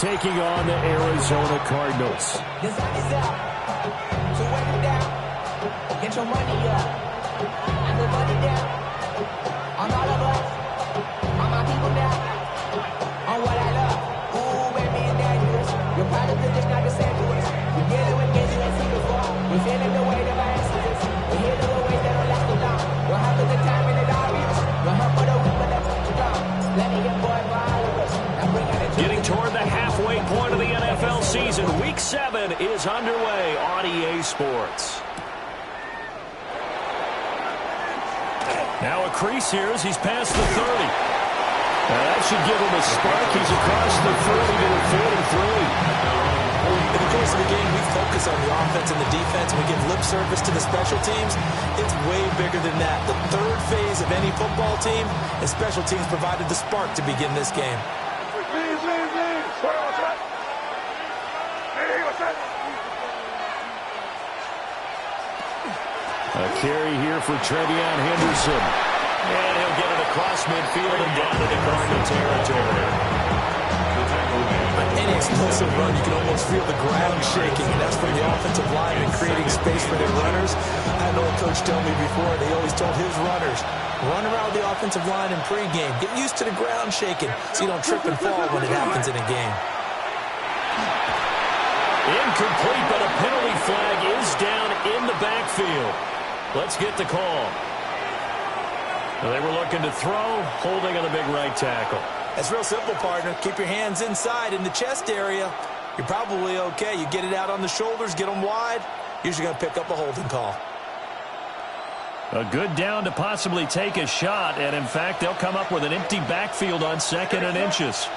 taking on the Arizona Cardinals. The sun is up. So wet it down. Get your money up. And the money down. On all of us. On my people now. On what I love. Ooh, baby, it's dangerous. Your product is just not the same to us. We're dealing with things you ain't seen before. We're feeling the weight of our exodus. We're here to the ways that don't last too long. We'll have a good time in the obvious. We'll help for the weak, but that's strong. Plenty of boy for all of us. Now bring it in. Getting toward the halfway point of the NFL season. Week 7 is underway on EA Sports. Now a crease here as he's past the 30. Now that should give him a spark. He's across the 30 to the 43. In the course of the game, we focus on the offense and the defense, and we give lip service to the special teams. It's way bigger than that. The third phase of any football team, and special teams provided the spark to begin this game. A carry here for Trevion Henderson. And he'll get it across midfield and down to the Cardinal territory. On any explosive run, you can almost feel the ground shaking, and that's from the offensive line and creating space for their runners. I had an old coach tell me before, they always told his runners, run around the offensive line in pregame. Get used to the ground shaking so you don't trip and fall when it happens in a game. Incomplete, but a penalty flag is down in the backfield. Let's get the call. They were looking to throw, holding on the big right tackle. That's real simple, partner. Keep your hands inside in the chest area. You're probably okay. You get it out on the shoulders, get them wide. Usually going to pick up a holding call. A good down to possibly take a shot, and in fact, they'll come up with an empty backfield on 2nd and inches.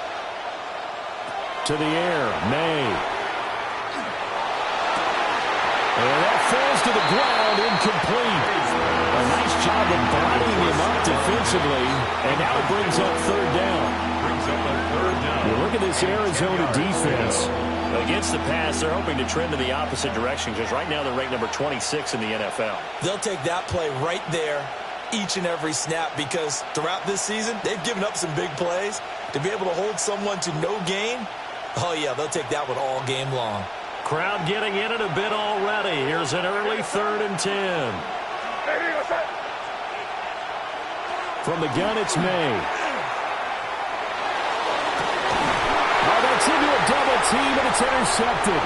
To the air, May. And that falls to the ground, incomplete. A nice job of bodying him up defensively, and now it brings up 3rd down. You look at this Arizona defense. Against the pass, they're hoping to trend in the opposite direction because right now they're ranked number 26 in the NFL. They'll take that play right there each and every snap because throughout this season, they've given up some big plays. To be able to hold someone to no gain, oh yeah, they'll take that one all game long. Crowd getting in it a bit already. Here's an early 3rd and 10. From the gun, it's May. Well, that's into a double team, and it's intercepted.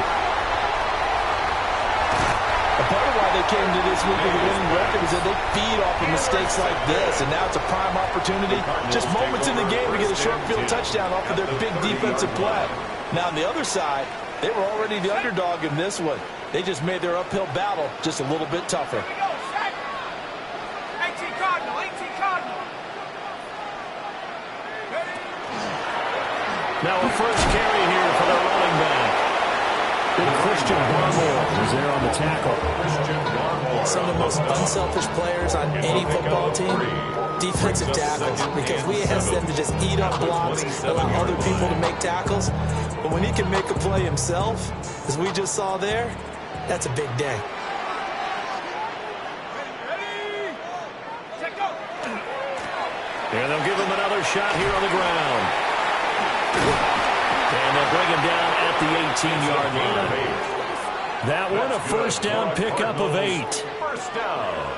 A part of why they came to this week with a winning record is that they feed off of mistakes like this, and now it's a prime opportunity, just moments in the game to get a short field touchdown off of their big defensive play. Now, on the other side, they were already the underdog in this one. They just made their uphill battle just a little bit tougher. Now a first carry here for the running back. And Christian Barmore is there on the tackle. Some of the most unselfish players on any football team, defensive tackles, because we ask them to just eat up blocks, allow other people to make tackles. But when he can make a play himself, as we just saw there, that's a big day. And they'll give him another shot here on the ground. And they'll bring him down at the 18-yard line. That one, a first down pickup of 8.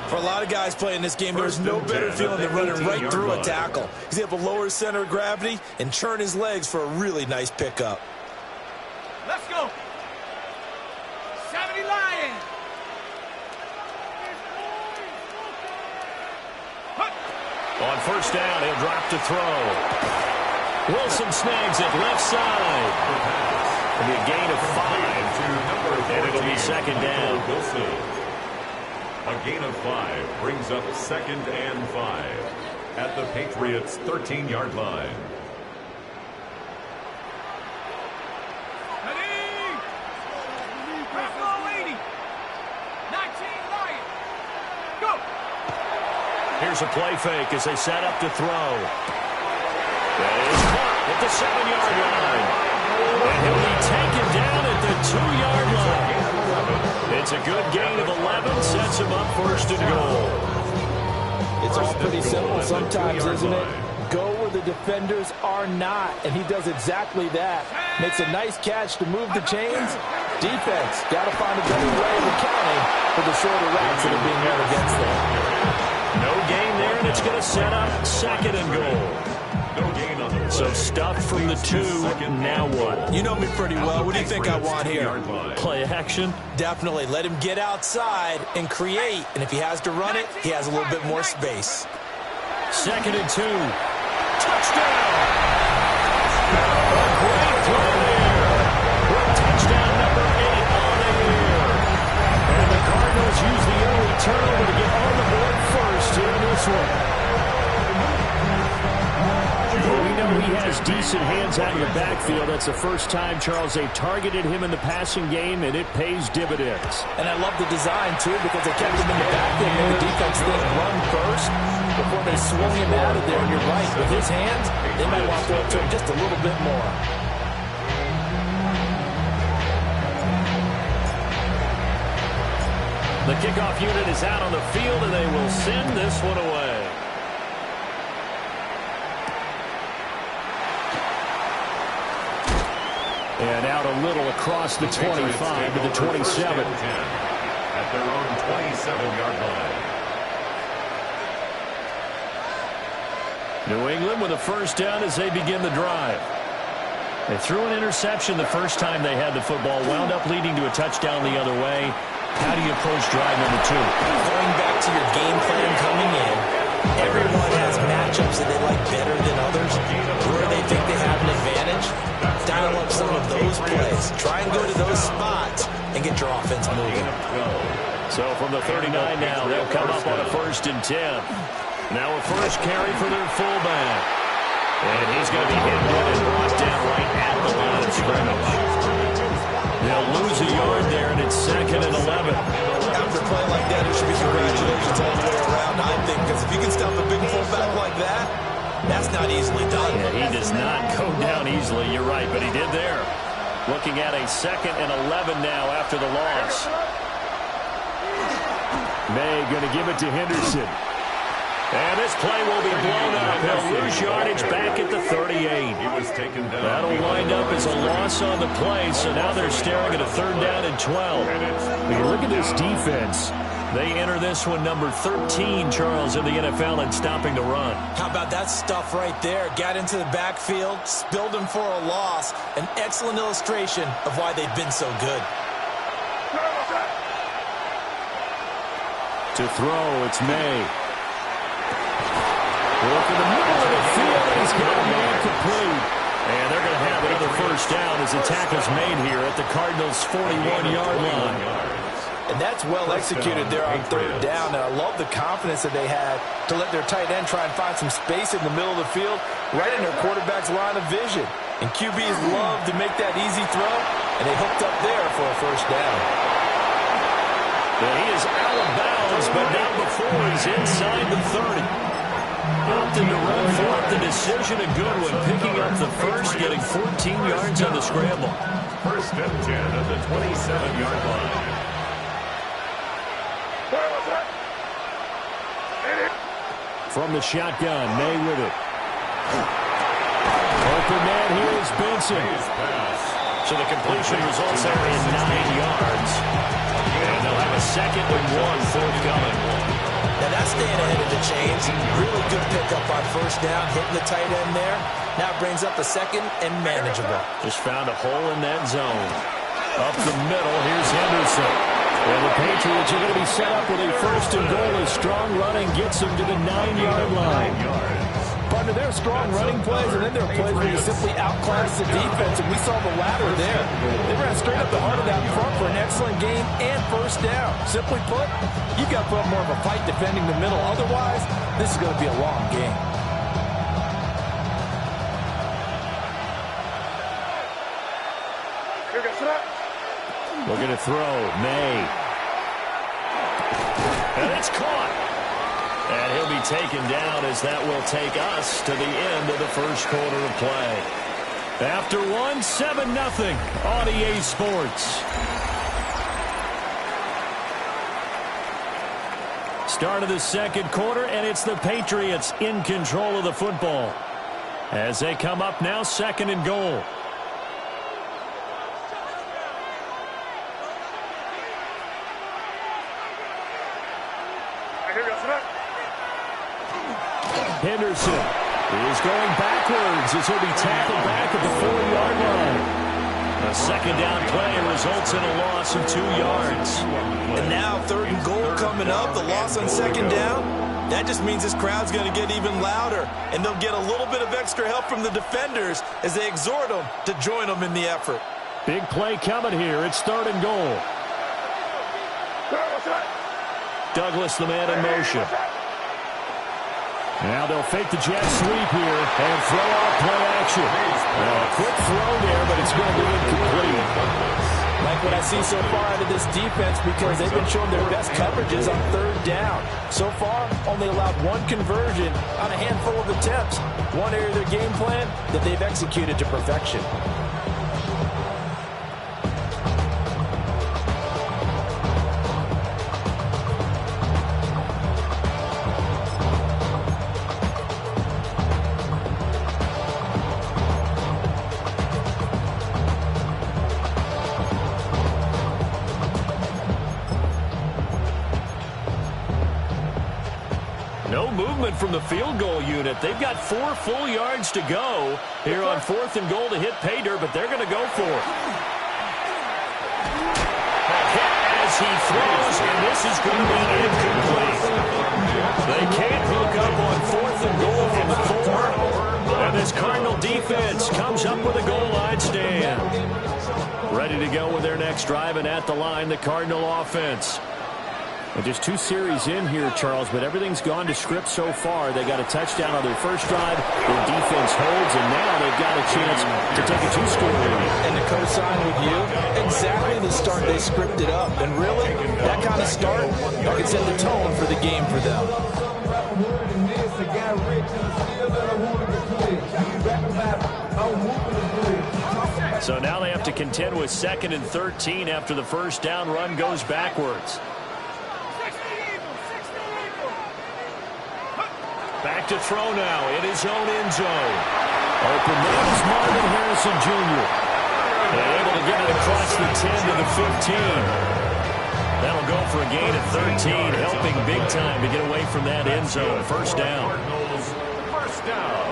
For a lot of guys playing this game, there's no better feeling than running right through a tackle. He's able to lower his center of gravity and churn his legs for a really nice pickup. Let's go. 70 Lions. On first down, he'll drop to throw. Wilson snags it left side. It'll be a gain of 5. And it'll be 2nd down. A gain of 5 brings up 2nd and 5 at the Patriots' 13-yard line. Here's a play fake as they set up to throw. That is caught at the 7-yard line. And he'll be taken down at the 2-yard line. It's a good gain of 11, sets him up 1st and goal. It's all pretty simple sometimes, isn't it? Go where the defenders are not, and he does exactly that. Makes a nice catch to move the chains. Defense, got to find a better way of accounting for the shorter routes that are being run against them. No gain there, and it's going to set up 2nd and goal. So stuffed from the 2, now what? You know me pretty well. What do you think I want here? Play action? Definitely. Let him get outside and create. And if he has to run it, he has a little bit more space. 2nd and 2. Touchdown! A great play there. With touchdown number 8 on the year. And the Cardinals use the early turnover to get on the board first here in this one. Well, we know he has decent hands out of the backfield. That's the first time, Charles, they've targeted him in the passing game, and it pays dividends. And I love the design, too, because they kept him in the back and made the defense think run first before they swung him out of there. And you're right, with his hands, they might want to throw it to him just a little bit more. The kickoff unit is out on the field, and they will send this one away. And out a little across the 25 to the 27. At their own 27-yard line. New England with a first down as they begin the drive. They threw an interception the first time they had the football, wound up leading to a touchdown the other way. How do you approach drive number 2? Going back to your game plan coming in, everyone has matchups that they like better than others. Where they think they have an advantage, dial up some of those plays. Try and go to those spots and get your offense moving. So from the 39 now, they'll come up on a 1st and 10. Now a first carry for their fullback. And he's going to be hit and brought down right at the line of scrimmage. They'll lose a yard there, and it's 2nd and 11. After a play like that, it should be congratulations all the way around, I think, because if you can stop a big fullback like that, that's not easily done. Yeah, he does not go down easily, you're right, but he did there. Looking at a 2nd and 11 now after the loss. May going to give it to Henderson. And this play will be blown up. They'll lose yardage back at the 38. That'll wind up as a loss on the play, so now they're staring at a 3rd down and 12. When you look at this defense, they enter this one number 13, Charles, in the NFL in stopping the run. How about that stuff right there? Got into the backfield, spilled him for a loss. An excellent illustration of why they've been so good. To throw, it's May. Look in the middle of the field, and he's got a man complete. And they're going to have another first down as the tackle's made here at the Cardinals' 41-yard line. And that's well executed there on 3rd down. And I love the confidence that they had to let their tight end try and find some space in the middle of the field, right in their quarterback's line of vision. And QBs love to make that easy throw, and they hooked up there for a first down. Well, he is out of bounds, but not before he's inside the 30. Opted to run for it. The decision a good one, picking up the first, getting 14 yards on the scramble. 1st and 10 at the 27-yard line. From the shotgun, May with it. Open man here is Benson. So the completion results there in 9 yards. And they'll have a 2nd and 1 forthcoming. Now that's staying ahead of the chains. Really good pickup on first down, hitting the tight end there. Now brings up a 2nd and manageable. Just found a hole in that zone. Up the middle, here's Henderson. And the Patriots are going to be set up with a 1st and goal as strong running gets them to the 9-yard line. Partner, there are strong running plays, and then there are plays where you simply outclass the defense, and we saw the latter there. They ran straight up the heart of that front for an excellent game and first down. Simply put, you've got to put up more of a fight defending the middle. Otherwise, this is going to be a long game. Looking to throw, May. And it's caught. And he'll be taken down as that will take us to the end of the first quarter of play. After 7-0 on EA Sports. Start of the 2nd quarter, and it's the Patriots in control of the football. As they come up now, 2nd and goal. Henderson is going backwards as he'll be tackled back at the 4-yard line. A 2nd down play results in a loss of 2 yards. And now 3rd and goal coming up. The loss on 2nd down. That just means this crowd's going to get even louder. And they'll get a little bit of extra help from the defenders as they exhort them to join them in the effort. Big play coming here. It's 3rd and goal. Douglas, the man in motion. Now they'll fake the jet sweep here and throw off play action. A quick throw there, but it's going to be incomplete. Like what I see so far out of this defense, because they've been showing their best coverages on 3rd down. So far, only allowed 1 conversion on a handful of attempts. One area of their game plan that they've executed to perfection. No movement from the field goal unit. They've got 4 full yards to go here on 4th and goal to hit pay dirt, but they're going to go for it. As he throws, and this is going to be incomplete. They can't hook up on 4th and goal from the 4. And this Cardinal defense comes up with a goal line stand. Ready to go with their next drive, and at the line, the Cardinal offense. And just 2 series in here, Charles, but everything's gone to script so far. They got a touchdown on their first drive. Their defense holds, and now they've got a chance to take a 2-score lead. And to co-sign with you, exactly the start they scripted up. And really, that kind of start, that could set the tone for the game for them. So now they have to contend with 2nd and 13 after the first down run goes backwards. Back to throw now in his own end zone. Open man is Marvin Harrison Jr. And able to get it across the 10 to the 15. That'll go for a gain of 13, helping big time to get away from that end zone. First down. First down.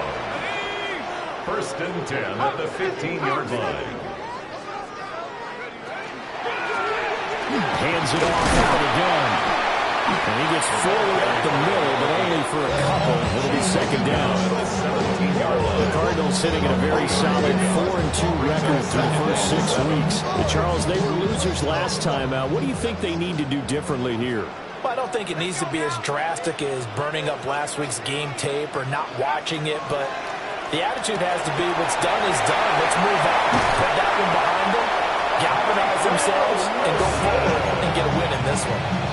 1st and 10 at the 15-yard line. Hands it off out of the gun. And he gets forward up the middle, but only for a couple. It'll be 2nd down. The Cardinals sitting at a very solid 4-2 record through the first 6 weeks. But Charles, they were losers last time out. What do you think they need to do differently here? Well, I don't think it needs to be as drastic as burning up last week's game tape or not watching it, but the attitude has to be what's done is done. Let's move on. Put that one behind them, galvanize themselves, and go forward and get a win in this one.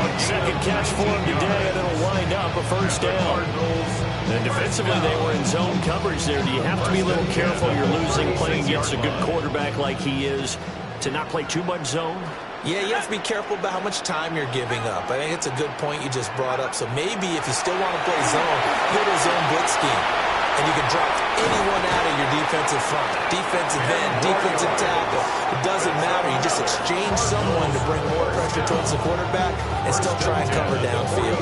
2nd catch for him today, and it'll wind up a first down. And defensively, they were in zone coverage there. Do you have to be a little careful? You're losing, playing against a good quarterback like he is, to not play too much zone? Yeah, you have to be careful about how much time you're giving up. I think it's a good point you just brought up. So maybe if you still want to play zone, go to a zone blitz scheme. And you can drop anyone out of your defensive front. Defensive end, defensive tackle. It doesn't matter. You just exchange someone to bring more pressure towards the quarterback and still try and cover downfield.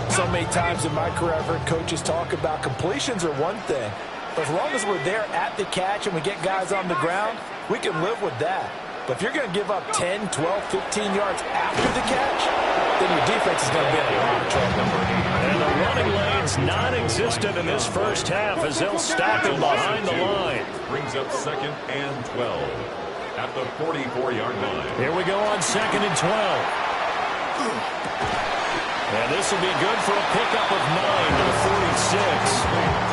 So many times in my career, I've heard coaches talk about completions are one thing. But as long as we're there at the catch and we get guys on the ground, we can live with that. But if you're going to give up 10, 12, 15 yards after the catch, then your defense is going to be in a lot of trouble. And the running lane's non-existent in this first half as they'll stack them behind the line. Brings up 2nd and 12 at the 44-yard line. Here we go on 2nd and 12. And this will be good for a pickup of 9 to the 46.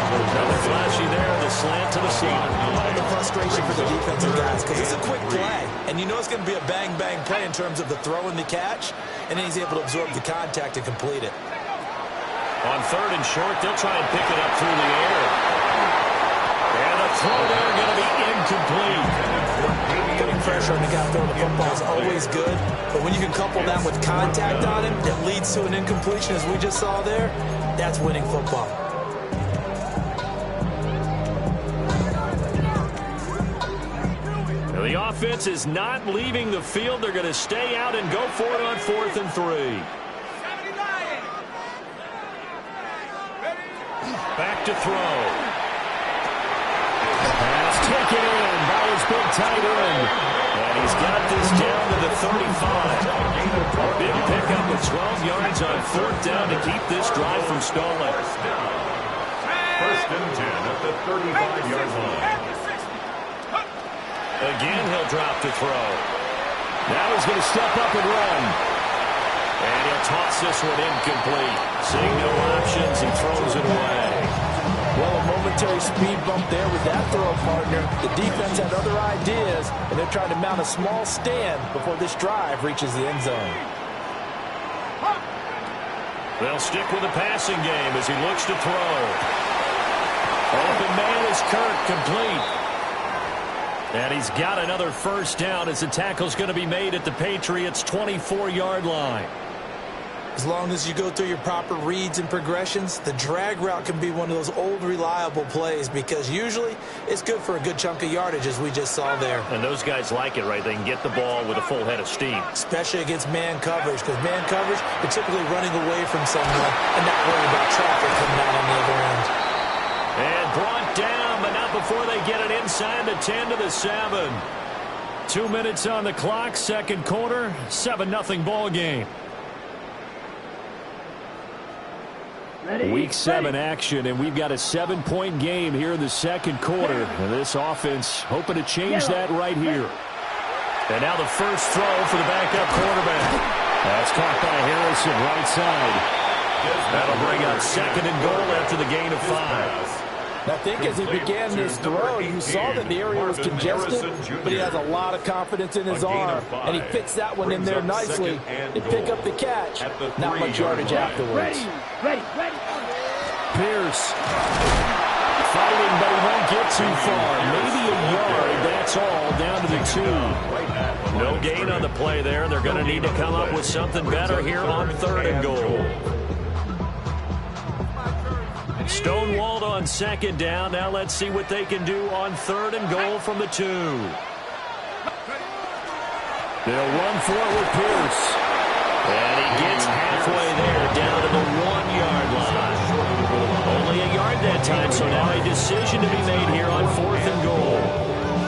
Another flashy there, the slant to the side. The frustration for the defensive guys because it's a quick play. And you know it's going to be a bang-bang play in terms of the throw and the catch. And then he's able to absorb the contact and complete it. On 3rd and short, they'll try and pick it up through the air. And the throw there going to be incomplete. Getting pressure on the guy throwing the football is always good. But when you can couple that with contact on him that leads to an incompletion, as we just saw there, that's winning football. The offense is not leaving the field. They're going to stay out and go for it on 4th and 3. Back to throw. Pass taken in by his big tight end. And he's got this down to the 35. A big pickup of 12 yards on 4th down to keep this drive from stalling. First and 10 at the 35-yard line. Again, he'll drop to throw. Now he's going to step up and run. And he'll toss this one incomplete. Seeing no options, he throws it away. Well, a momentary speed bump there with that throw, partner. The defense had other ideas, and they're trying to mount a small stand before this drive reaches the end zone. They'll stick with the passing game as he looks to throw. Open man is Kirk, complete. And he's got another first down as the tackle's going to be made at the Patriots' 24-yard line. As long as you go through your proper reads and progressions, the drag route can be one of those old reliable plays because usually it's good for a good chunk of yardage as we just saw there. And those guys like it, right? They can get the ball with a full head of steam. Especially against man coverage because man coverage, you're typically running away from someone and not worrying about traffic coming out on the other end. And brought down, but not before they get it inside the 10 to the 7. 2 minutes on the clock, second quarter, 7-0 ball game. Week 7 action, and we've got a 7-point game here in the second quarter. And this offense hoping to change that right here. And now the first throw for the backup quarterback. That's caught by Harrison, right side. That'll bring up 2nd and goal after the gain of 5. I think as he began this throw, you saw that the area was congested, but he has a lot of confidence in his arm, and he fits that one in there nicely and pick up the catch. Not much yardage afterwards. Ready. Pierce fighting, but he won't get too far. Maybe a yard, that's all, down to the 2. No gain on the play there. They're going to need to come up with something better here on 3rd and goal. Stonewalled on 2nd down. Now let's see what they can do on 3rd and goal from the 2. They'll run for it with Pierce. And he gets halfway there, down to the 1-yard line. Only a yard that time, so now a decision to be made here on 4th and goal.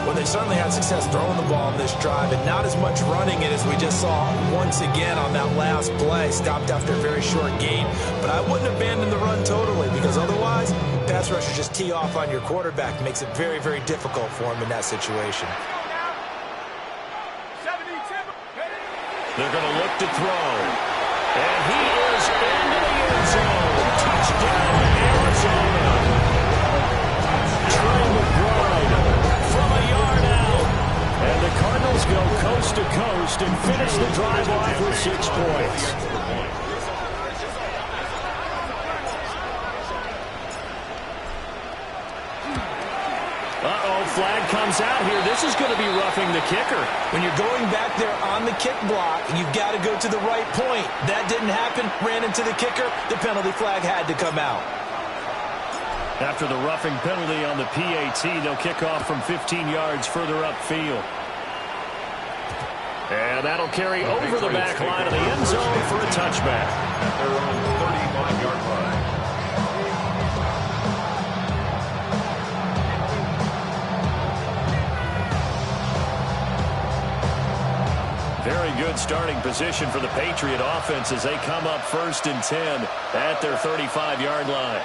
Well, they certainly had success throwing the ball on this drive, and not as much running it as we just saw once again on that last play. Stopped after a very short gain, but I wouldn't abandon the run totally because otherwise, pass rushers just tee off on your quarterback. Makes it very, very difficult for him in that situation. They're going to look to throw, and he is into the end zone. Touchdown, Arizona. Trey McBride from a yard out. And the Cardinals go coast to coast and finish the drive off with 6 points. Uh-oh, flag comes out here. This is going to be roughing the kicker. When you're going back there on the kick block, you've got to go to the right point. That didn't happen. Ran into the kicker. The penalty flag had to come out. After the roughing penalty on the PAT, they'll kick off from 15 yards further upfield. And that'll carry over the back line of the end zone for a touchback. At their own 35-yard line. Very good starting position for the Patriot offense as they come up 1st and 10 at their 35-yard line.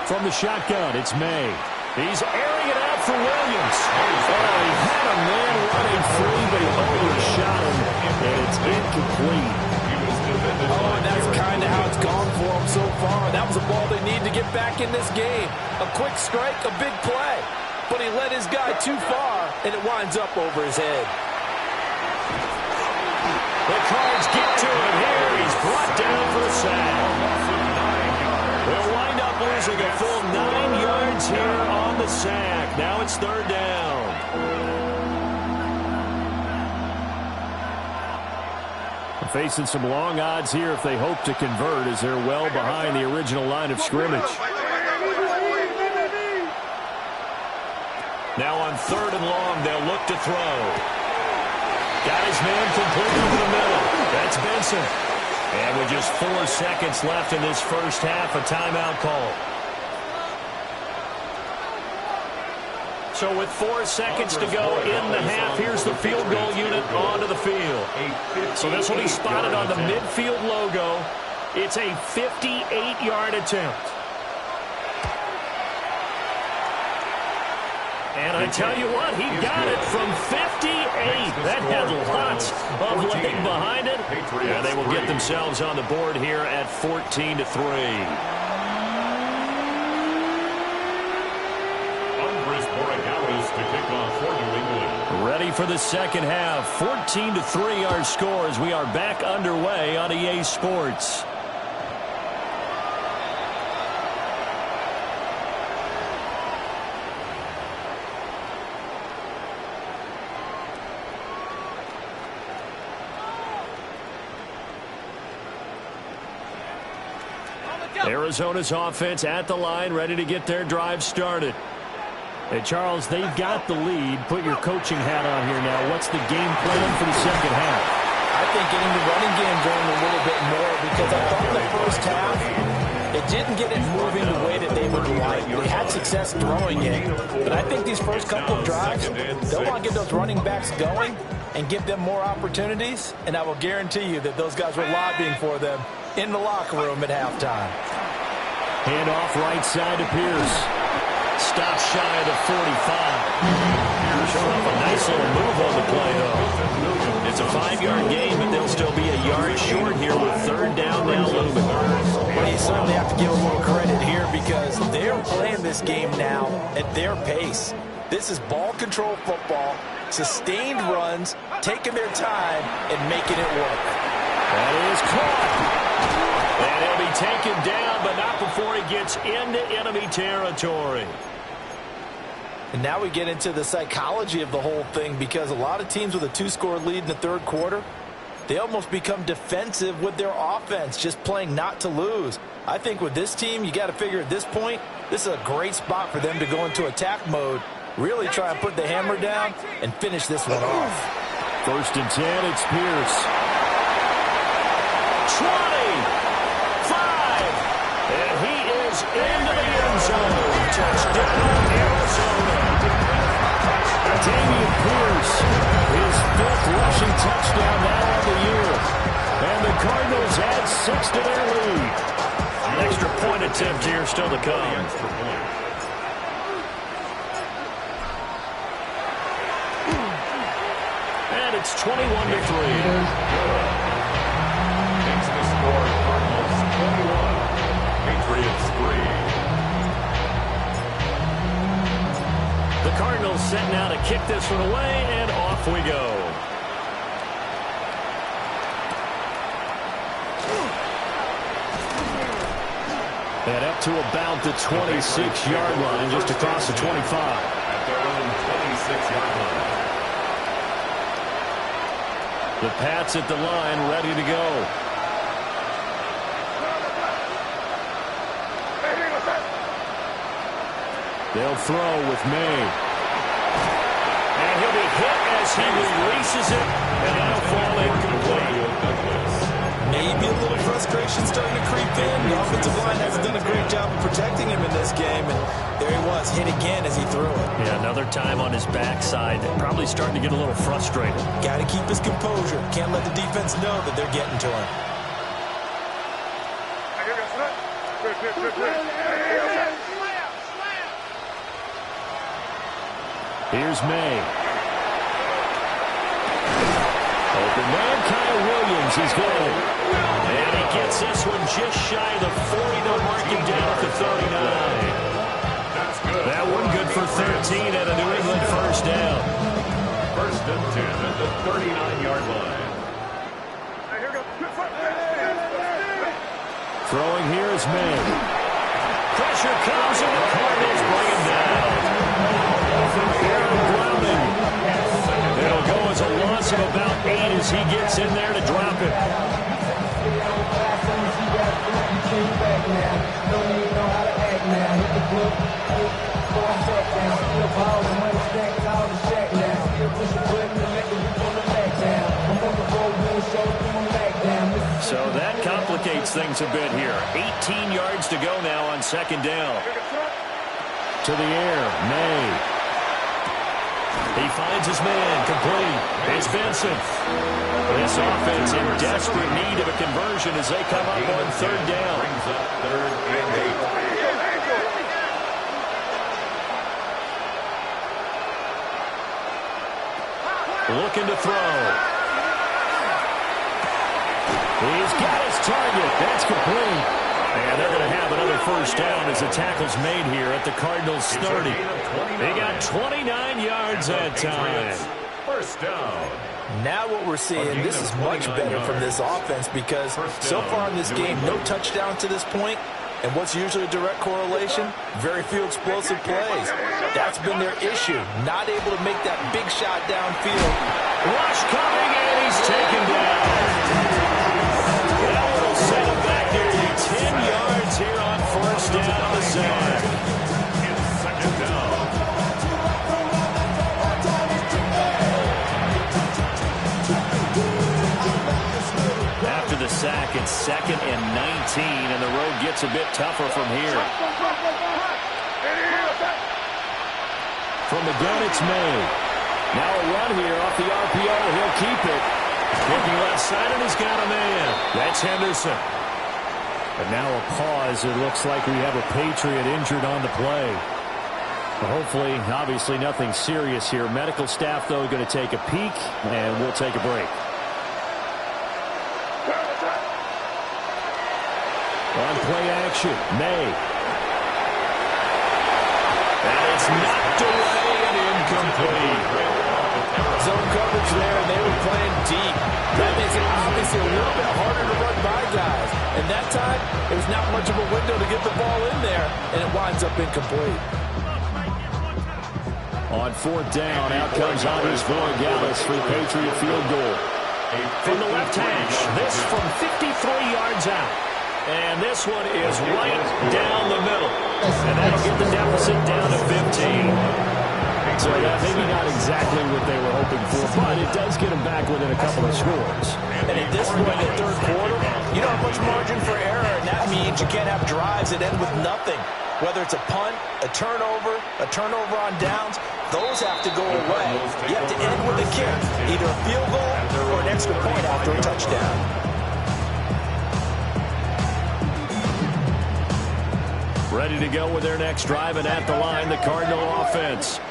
From the shotgun, it's May. He's airing it out for Williams. Oh, he had a man running free, but he overshot him, and it's incomplete. Oh, and that's kind of how it's gone for him so far. That was a ball they need to get back in this game. A quick strike, a big play. But he led his guy too far, and it winds up over his head. The Cards get to him here. He's brought down for a sack. They'll wind up losing a full 9 yards here on the sack. Now it's 3rd down. Facing some long odds here if they hope to convert as they're well behind the original line of scrimmage. Now on 3rd and long, they'll look to throw. Got his man complete over the middle. That's Benson. And with just 4 seconds left in this first half, a timeout call. So with 4 seconds to go in the half, here's the field goal unit onto the field. So this will be spotted on the midfield logo. It's a 58-yard attempt. And I tell you what, he got it from 58. That had lots of leg behind it. And they will get themselves on the board here at 14-3. To kick off for New England. Ready for the second half. 14-3 our score as we are back underway on EA Sports. Arizona's offense at the line, ready to get their drive started. Hey, Charles, they've got the lead. Put your coaching hat on here now. What's the game plan for the second half? I think getting the running game going a little bit more, because I thought in the first half it didn't get it moving the way that they would like. They had success throwing it, but I think these first couple of drives, they'll want to get those running backs going and give them more opportunities, and I will guarantee you that those guys were lobbying for them in the locker room at halftime. Hand off right side to Pierce. Stop shy of the 45. Showing off a nice little move on the play, though. It's a 5-yard gain, but they'll still be a yard short here with 3rd down now looming. Well, you certainly have to give a little credit here because they're playing this game now at their pace. This is ball control football, sustained runs, taking their time, and making it work. That is caught. And he'll be taken down, but not before he gets into enemy territory. And now we get into the psychology of the whole thing, because a lot of teams with a 2-score lead in the 3rd quarter, they almost become defensive with their offense, just playing not to lose. I think with this team, you got to figure at this point, this is a great spot for them to go into attack mode, really try and put the hammer down and finish this one off. 1st and 10, it's Pierce. 20, 5, and he is into the end zone. Touchdown, Arizona. Damian Pierce, his 5th rushing touchdown now on the year. And the Cardinals add 6 to their lead. An extra point attempt here still to come. And it's 21-3. Patriots 3. The Cardinals set now to kick this one away, and off we go. And up to about the 26-yard line, just across the 25. At their own 26-yard line. The Pats at the line, ready to go. They'll throw with May. And he'll be hit as he releases it, and that'll fall incomplete. Maybe a little frustration starting to creep in. The offensive line hasn't done a great job of protecting him in this game, and there he was, hit again as he threw it. Yeah, another time on his backside. Probably starting to get a little frustrated. Got to keep his composure. Can't let the defense know that they're getting to him. Here's May. Open man, Kyle Williams. He's good. And he gets this one just shy of the 40. They'll mark him down at the 39. That's good. That one good for 13 at a New England first down. 1st and 10 at the 39-yard line. Throwing here is May. Pressure comes, and the Cardinals bring him down. It'll go as a loss of about 8 as he gets in there to drop it. complicates things a bit here. 18 yards to go now on second down. To the air, May. He finds his man, complete. It's Benson. This offense in desperate need of a conversion as they come up on third down. Brings up third and 8. Looking to throw. He's got his target. That's complete. And they're going to have another first down as the tackle's made here at the Cardinals 30. They got 29 yards that time. First down. Now what we're seeing, this is much better from this offense because so far in this game, no touchdown to this point. And what's usually a direct correlation? Very few explosive plays. That's been their issue. Not able to make that big shot downfield. Rush coming, and he's taken down. That will set him back nearly 10 yards here on first down on the sack. It's second down. After the sack, it's 2nd and 19, and the road gets a bit tougher from here. From the gun, it's May. Now a run here off the RPO. He'll keep it. Looking left side, and he's got a man. That's Henderson. But now a pause. It looks like we have a Patriot injured on the play. But hopefully, obviously, nothing serious here. Medical staff, though, going to take a peek, and we'll take a break. On play action, May. And it's knocked away and incomplete. Zone coverage there, and they were playing deep. That makes it obviously a little bit harder to run by guys. And that time, there's not much of a window to get the ball in there, and it winds up incomplete. On fourth down, out comes Andres Borregales for the Patriot field goal. From the left hash, this from 53 yards out. And this one is right down the middle. And that'll get the deficit down to 15. So maybe not exactly what they were hoping for, but it does get them back within a couple of scores. And at this point in the third quarter, you don't have much margin for error, and that means you can't have drives that end with nothing. Whether it's a punt, a turnover on downs, those have to go away. You have to end with a kick, either a field goal or an extra point after a touchdown. Ready to go with their next drive, and at the line, the Cardinal offense.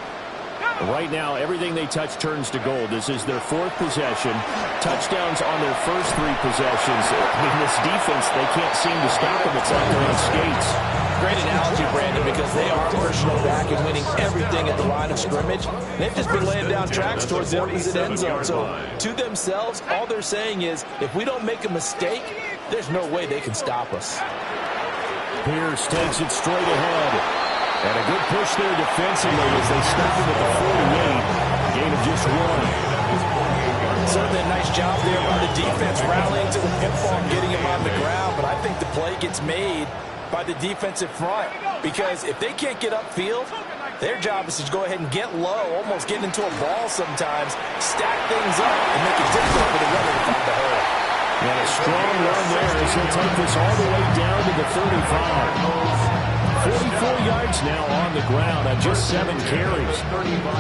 Right now, everything they touch turns to gold. This is their fourth possession. Touchdowns on their first three possessions. I mean, this defense, they can't seem to stop them. It's like they're on skates. Great analogy, Brandon, because they are pushing them back and winning everything at the line of scrimmage. They've just been laying down tracks towards the opposite end zone. So, to themselves, all they're saying is, if we don't make a mistake, there's no way they can stop us. Pierce takes it straight ahead. And a good push there defensively as they stop him at the 48. Gain of just one. Certainly a nice job there by the defense rallying to the football and getting him on the ground. But I think the play gets made by the defensive front. Because if they can't get upfield, their job is to go ahead and get low, almost get into a ball sometimes, stack things up, and make it difficult for the runner to find the hole. And a strong run there as he'll take this all the way down to the 35. 44 yards now on the ground on just 7 carries.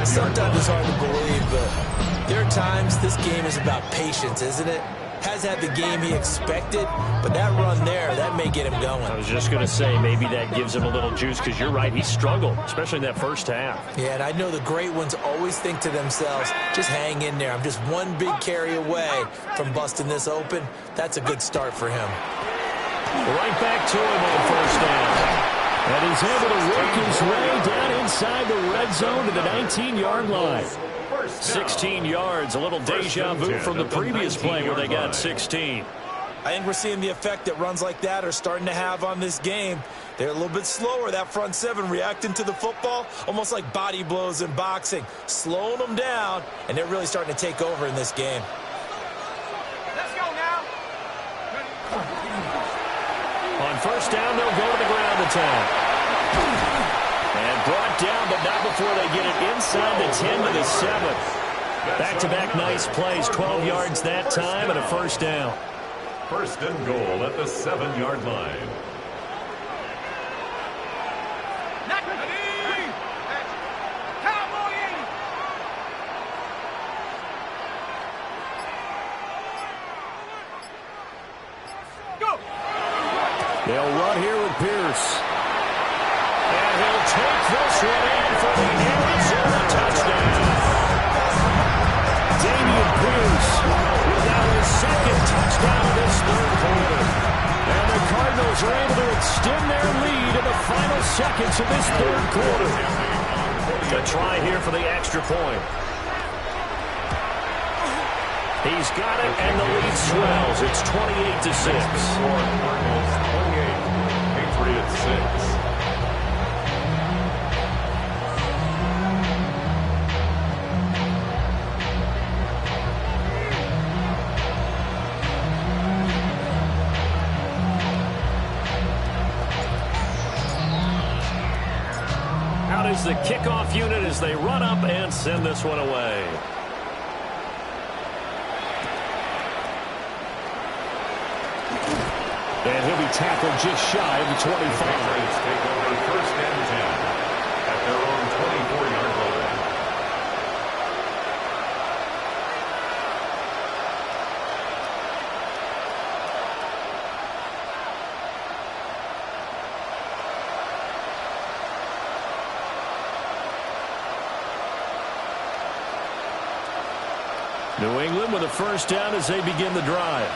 Sometimes it's hard to believe, but there are times this game is about patience, isn't it? Has had the game he expected, but that run there, that may get him going. I was just going to say, maybe that gives him a little juice, because you're right, he struggled, especially in that first half. Yeah, and I know the great ones always think to themselves, just hang in there. I'm just one big carry away from busting this open. That's a good start for him. Right back to him on first down. And he's able to work his way down inside the red zone to the 19-yard line. 16 yards, a little deja vu from the previous play where they got 16. I think we're seeing the effect that runs like that are starting to have on this game. They're a little bit slower, that front seven, reacting to the football, almost like body blows in boxing, slowing them down, and they're really starting to take over in this game. Let's go now. On first down, they'll go to the ground attack. And brought down, but not before they get it inside the 10 to the 7. Back-to-back nice plays, 12 yards that time, and a first down. First and goal at the 7-yard line. They'll run here with Pierce. And he'll take this one in for the Arizona touchdown. Dameon Pierce with now his second touchdown of this third quarter. And the Cardinals are able to extend their lead in the final seconds of this third quarter. A try here for the extra point. He's got it, and the lead swells. It's 28-6. Cardinals 28, Patriots 6. Out is the kickoff unit as they run up and send this one away. And he'll be tackled just shy of the 25. The Patriots take over first and 10 at their own 24-yard line. New England with a first down as they begin the drive.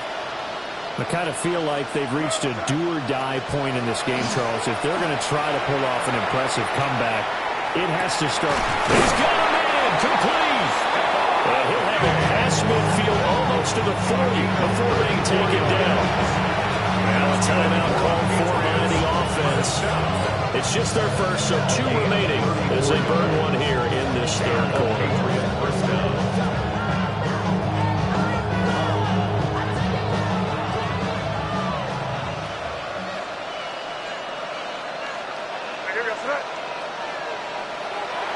I kind of feel like they've reached a do-or-die point in this game, Charles. If they're going to try to pull off an impressive comeback, it has to start. He's got him in, complete. And he'll have it past midfield almost to the 40 before being taken down. Now a timeout called for by the offense. It's just their first, so 2 remaining as they burn one here in this third quarter. First down.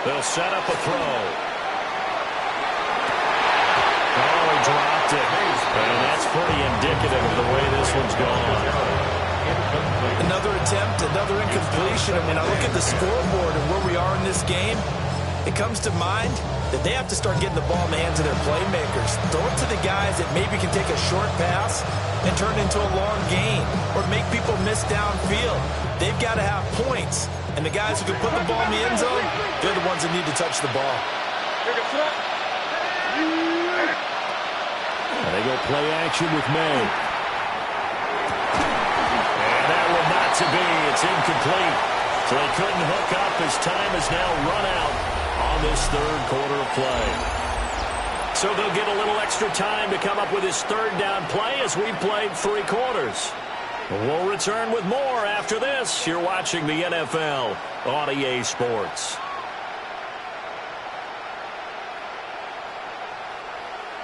They'll set up a throw. Oh, he dropped it. And that's pretty indicative of the way this one's gone. Another attempt, another incompletion. I mean, I look at the scoreboard and where we are in this game. It comes to mind that they have to start getting the ball in the hands of their playmakers. Throw it to the guys that maybe can take a short pass and turn it into a long gain or make people miss downfield. They've got to have points. And the guys who can put the ball in the end zone, they're the ones that need to touch the ball. And they go play action with May. And that one not to be. It's incomplete. So they couldn't hook up as time has now run out on this third quarter of play. So they'll get a little extra time to come up with his third down play as we played 3 quarters. We'll return with more after this. You're watching the NFL on EA Sports.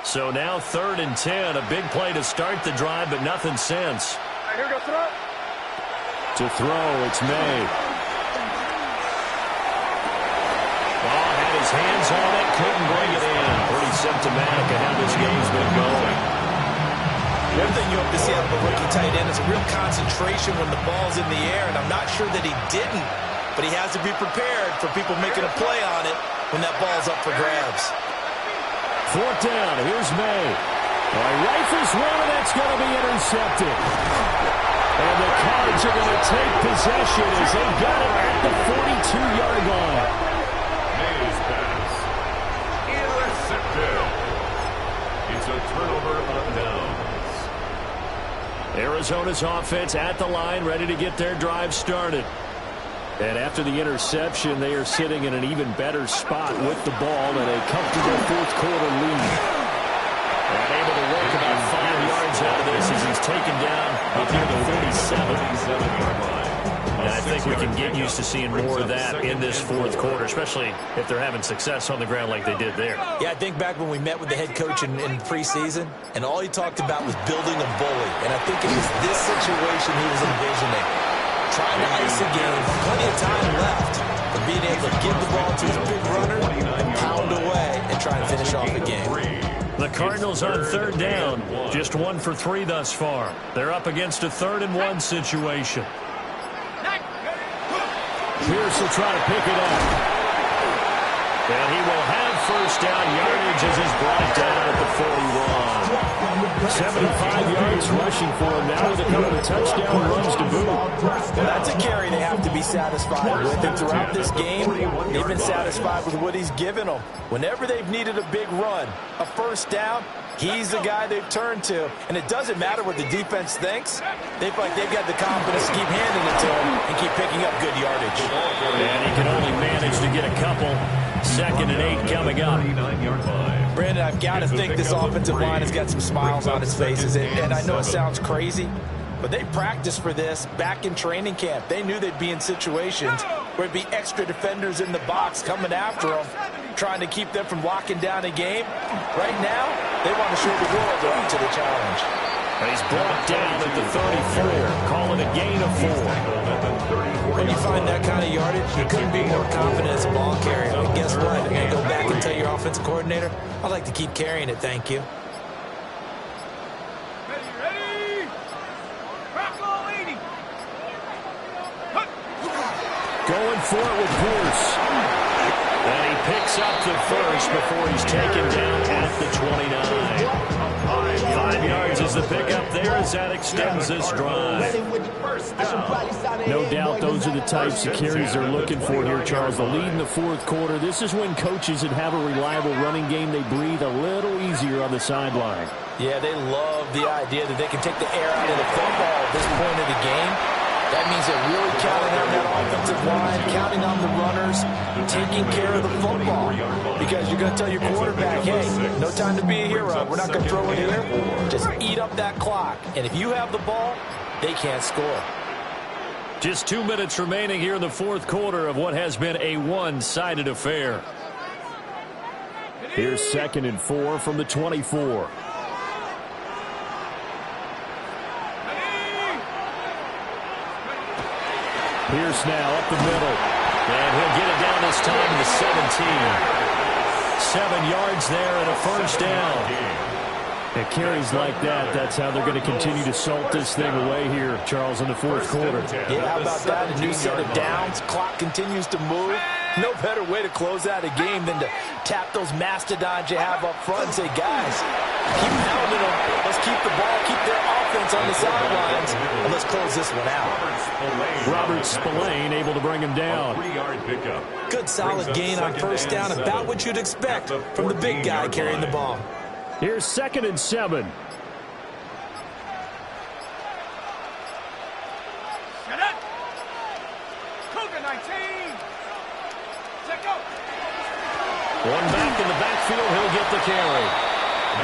So now 3rd and 10. A big play to start the drive, but nothing since. Here we go, throw. To throw, it's May. Oh, had his hands on it, couldn't bring it in. Pretty symptomatic of how this game's been going. The other thing you hope to see out of a rookie tight end is a real concentration when the ball's in the air, and I'm not sure that he didn't, but he has to be prepared for people making a play on it when that ball's up for grabs. 4th down, here's May. Rifles one, and that's going to be intercepted. And the Cards are going to take possession as they got it at the 42-yard line. May's pass. Intercepted. It's a turnover on downs. Arizona's offense at the line, ready to get their drive started. And after the interception, they are sitting in an even better spot with the ball and a comfortable 4th quarter lead. And able to work about 5 yards out of this as he's taken down up near the 47-yard line. And I think we can get used to seeing more of that in this 4th quarter, especially if they're having success on the ground like they did there. Yeah, I think back when we met with the head coach in preseason, and all he talked about was building a bully. And I think it was this situation he was envisioning. Trying to ice a game, plenty of time left, but being able to give the ball to his big runner, pound away, and try and finish off the game. The Cardinals on third down. Just 1 for 3 thus far. They're up against a 3rd-and-1 situation. Pierce will try to pick it up. And he will have first down yardage as he's brought down at the 41. 75 yards rushing for him now with a couple of touchdown runs to boot. Well, that's a carry they have to be satisfied with. And throughout this game, they've been satisfied with what he's given them. Whenever they've needed a big run, a first down, he's the guy they've turned to. And it doesn't matter what the defense thinks. They feel like they've got the confidence to keep handing it to him and keep picking up good yardage. And he can only manage to get a couple. 2nd and 8 coming up. Brandon, I've got to think this offensive line has got some smiles on its faces. And I know it sounds crazy, but they practiced for this back in training camp. They knew they'd be in situations where it'd be extra defenders in the box coming after them, trying to keep them from locking down a game. Right now, they want to show the world they're up to the challenge. He's brought down at the 34, calling a gain of 4. When you find that kind of yardage, you couldn't be more confident as a ball carrier. And guess what? You're going to go back and tell your offensive coordinator, I'd like to keep carrying it, thank you. Ready? Rock all 80. Going for it with Pierce. And he picks up the first before he's taken down at the 29. 5 yards is the pickup there as that extends this drive. No doubt those are the types of carries they're looking for here, Charles. The lead in the 4th quarter. This is when coaches that have a reliable running game, they breathe a little easier on the sideline. Yeah, they love the idea that they can take the air out of the football at this point of the game. That means they're really counting on that offensive line, counting on the runners, taking care of the football. Because you're going to tell your quarterback, hey, no time to be a hero. We're not going to throw it here. Just eat up that clock. And if you have the ball, they can't score. Just 2 minutes remaining here in the 4th quarter of what has been a one-sided affair. Here's 2nd and 4 from the 24. Pierce now up the middle. And he'll get it down this time to the 17. 7 yards there and a first down. At carries like that, that's how they're going to continue to salt this thing away here, Charles, in the 4th quarter. Yeah, how about that? A new set of downs. Clock continues to move. No better way to close out a game than to tap those mastodons you have up front and say, guys, keep pounding them. Let's keep the ball, keep their offense on the sidelines, and let's close this one out. Robert Spillane able to bring him down. Good solid gain on first down, about what you'd expect from the big guy carrying the ball. Here's 2nd and 7. Shut up. Cougar 19. Check out. One back in the backfield, he'll get the carry.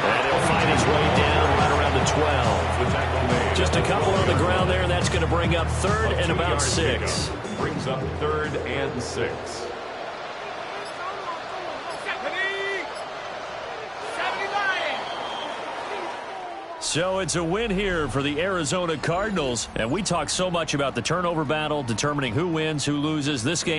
And he'll find his way down right around the 12. Just a couple on the ground there, and that's going to bring up 3rd and about 6. Brings up 3rd and 6. So it's a win here for the Arizona Cardinals. And we talk so much about the turnover battle, determining who wins, who loses. This game